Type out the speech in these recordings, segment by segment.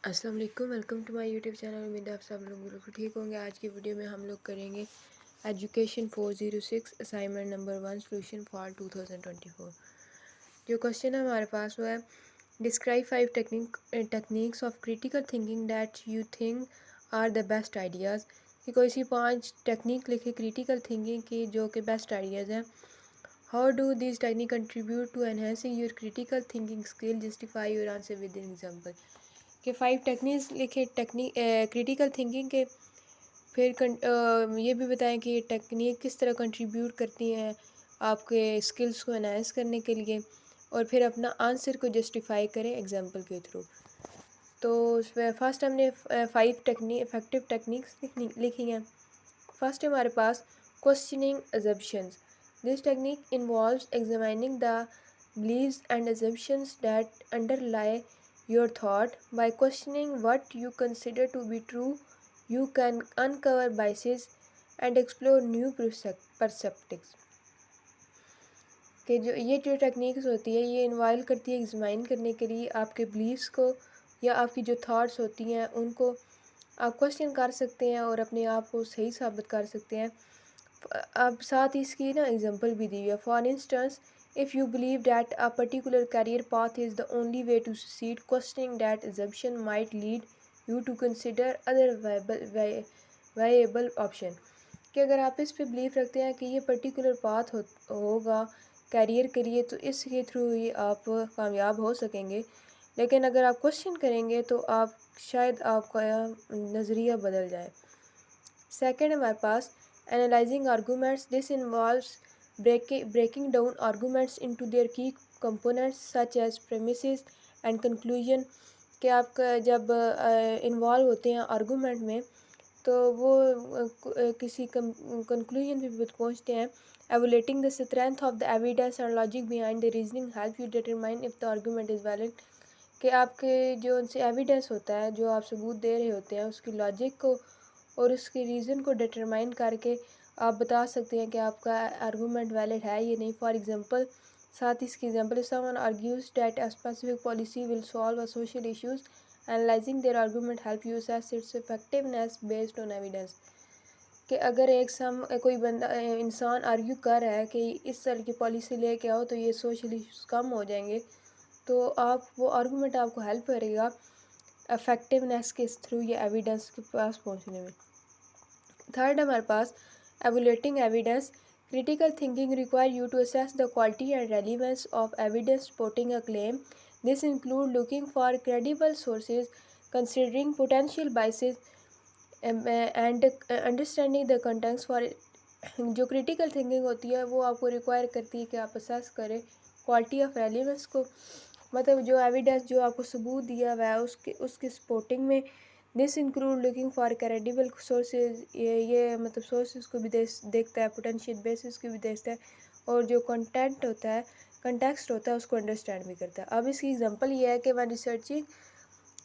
अस्सलाम वालेकुम, welcome to my YouTube channel. उम्मीद है आप सब लोग बिल्कुल ठीक होंगे। आज की वीडियो में हम लोग करेंगे education 406 assignment number 1 solution for 2024। जो क्वेश्चन है हमारे पास वो है, describe 5 techniques of critical thinking that you think are the best ideas. कि कोई सी 5 टेक्निक लिखे क्रिटिकल थिंकिंग की जो कि बेस्ट आइडियाज़ हैं। How do this technique contribute to enhancing your critical thinking skill, justify your answer with an example. के 5 techniques लिखे क्रिटिकल थिंकिंग के। फिर ये भी बताएं कि ये टेक्निक किस तरह कंट्रीब्यूट करती हैं आपके स्किल्स को एनहांस करने के लिए, और फिर अपना आंसर को जस्टिफाई करें एग्जांपल के थ्रू। तो फर्स्ट हमने 5 इफेक्टिव टेक्निक्स लिखी हैं। फर्स्ट हमारे पास questioning assumptions. This technique involves examining the beliefs and assumptions that underlie your thought. By questioning what you consider to be true, you can uncover biases and explore new perspectives. कि जो techniques होती है ये involve करती है examine करने के लिए आपके बिलीव्स को, या आपकी जो थॉट्स होती हैं उनको आप क्वेश्चन कर सकते हैं और अपने आप को सही साबित कर सकते हैं। अब साथ ही इसकी ना एग्जांपल भी दी है। For instance, if you believe that a particular career path is the only way to succeed, questioning that assumption might lead you to consider other viable option। कि अगर आप इस पे बिलीव रखते हैं कि ये पर्टिकुलर पाथ होगा करियर के लिए, तो इसके थ्रू ही आप कामयाब हो सकेंगे। लेकिन अगर आप क्वेश्चन करेंगे तो आप शायद आपका नज़रिया बदल जाए। सेकेंड हमारे पास analysing arguments. This involves breaking down arguments into their key components such as premises and conclusion। कि आप जब इन्वॉल्व होते हैं आर्गूमेंट में तो वो किसी कंक्लूजन पे पहुंचते हैं। Evaluating the strength of the evidence और logic behind the reasoning help you determine if the argument is valid. कि आपके जो उनसे एविडेंस होता है, जो आप सबूत दे रहे होते हैं, उसकी लॉजिक को और उसके रीज़न को डिटरमाइन करके आप बता सकते हैं कि आपका आर्गूमेंट वैलिड है या नहीं। फॉर एग्जांपल, साथ ही इसकी example, someone argues that a specific policy will solve a social issues, analysing their argument help you assess its effectiveness based on evidence. कि अगर कोई बंदा इंसान आर्ग्यू कर रहा है कि इस तरह की पॉलिसी लेके आओ तो ये सोशल इश्यूज कम हो जाएंगे, तो आप वो आर्गूमेंट आपको हेल्प करेगा इफेक्टिवनेस के थ्रू या एविडेंस के पास पहुंचने में। थर्ड हमारे पास evaluating evidence. Critical thinking require you to assess the quality and relevance of evidence supporting a claim. This include looking for credible sources, considering potential biases and understanding the context for. जो critical thinking होती है वो आपको require करती है कि आप assess करें क्वालिटी ऑफ रेलिवेंस को, मतलब जो एविडेंस जो आपको सबूत दिया हुआ है उसके सपोर्टिंग में। This include looking for credible sources, ये मतलब सोर्सेज को भी देखता है, पोटेंशियल बेसिस को भी देखता है, और जो कंटेंट होता है, कंटेक्स्ट होता है, उसको अंडरस्टैंड भी करता है। अब इसकी एग्जांपल ये है कि when researching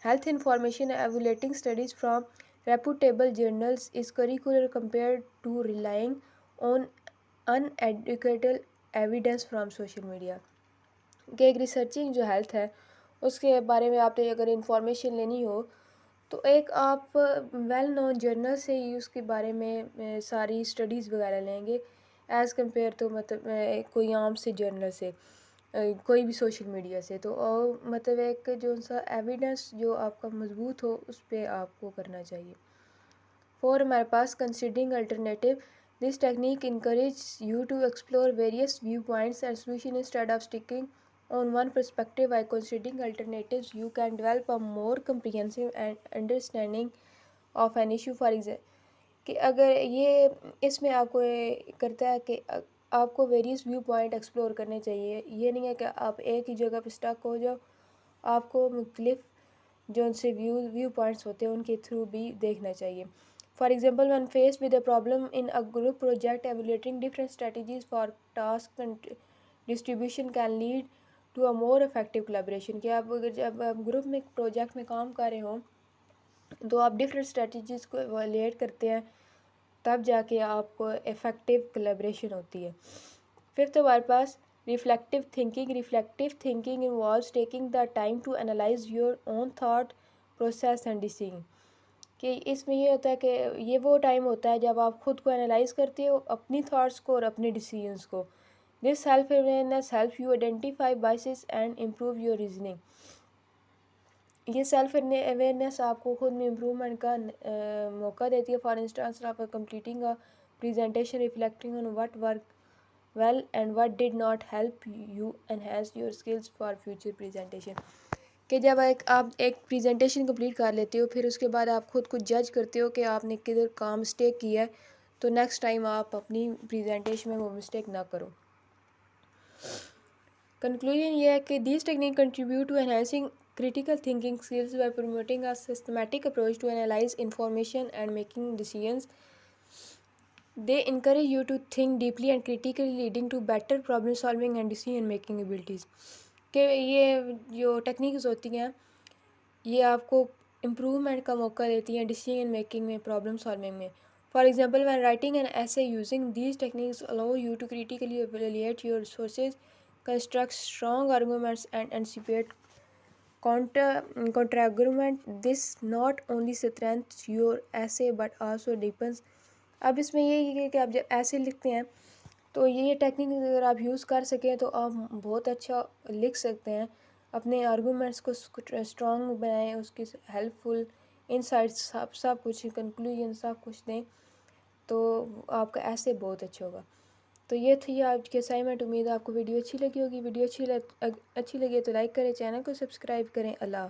health information, evaluating studies from reputable journals is curricular compared to relying on uneducated evidence from social media। कि एक रिसर्चिंग जो हेल्थ है उसके बारे में आपने अगर इंफॉर्मेशन लेनी हो तो एक आप वेल नोन जर्नल से ही उसके बारे में सारी स्टडीज़ वगैरह लेंगे, एज़ कम्पेयर तो मतलब कोई आम से जर्नल से, कोई भी सोशल मीडिया से। तो मतलब एक जो सा एविडेंस जो आपका मजबूत हो उस पर आपको करना चाहिए। फोर हमारे पास considering alternative. This technique encourage you to explore various viewpoints and solution instead of sticking on one perspective। By considering alternatives you can develop a more comprehensive and understanding of an issue। for example कि अगर ये इसमें आपको करता है कि आपको various view point explore करने चाहिए। ये नहीं है कि आप एक ही जगह पे स्टक हो जाओ, आपको मुख्तलिफ जो उनसे व्यू पॉइंट्स होते हैं उनके थ्रू भी देखना चाहिए। For example, one face with a problem in a group project, evaluating different strategies for task distribution can lead to a more effective collaboration. कि आप अगर जब आप ग्रुप में प्रोजेक्ट में काम कर रहे हो तो आप डिफरेंट स्ट्रेटजीज़ को एवेलुएट करते हैं, तब जाके आपको इफ़ेक्टिव कोलैबोरेशन होती है। फिफ्थ हमारे पास reflective thinking. Reflective thinking involves taking the time to analyse your own thought process and decision. कि इसमें ये होता है कि ये वो टाइम होता है जब आप खुद को एनालाइज करते हो, अपनी थॉट्स को और अपने डिसीजंस को। This self awareness help you identify biases and improve your reasoning. ये सेल्फ अवेयरनेस आपको खुद में इम्प्रूवमेंट का मौका देती है। फॉर इंस्टेंस आप completing a presentation reflecting on what work well and what did not help you enhance your skills for future presentation. कि जब आप एक प्रेजेंटेशन कंप्लीट कर लेते हो, फिर उसके बाद आप खुद को जज करते हो कि आपने किधर काम मिस्टेक किया है, तो नेक्स्ट टाइम आप अपनी प्रेजेंटेशन में वो मिस्टेक ना करो। कंक्लूजन ये है कि this technique contribute to enhancing critical thinking skills by promoting a systematic approach to analyze information and making decisions. They encourage you to think deeply and critically, leading to better problem solving and decision making abilities. कि ये जो techniques होती हैं ये आपको improvement का मौका देती हैं डिसीजन मेकिंग में, प्रॉब्लम सॉल्विंग में। For example when writing an essay using these techniques allow you to critically evaluate your sources, construct strong arguments and anticipate counter-argument. This not only strengthens your essay but also deepens। अब इसमें यही है कि आप जब ऐसे लिखते हैं तो ये टेक्निक अगर आप यूज़ कर सकें तो आप बहुत अच्छा लिख सकते हैं, अपने आर्गूमेंट्स को स्ट्रॉन्ग बनाएं, उसकी हेल्पफुल इनसाइट्स सब कुछ कंक्लूजन सब कुछ दें, तो आपका ऐसे बहुत अच्छा होगा। तो ये थी आज की असाइनमेंट। उम्मीद है आपको वीडियो अच्छी लगी होगी। वीडियो अच्छी लगी है तो लाइक करें, चैनल को सब्सक्राइब करें। अल्लाह।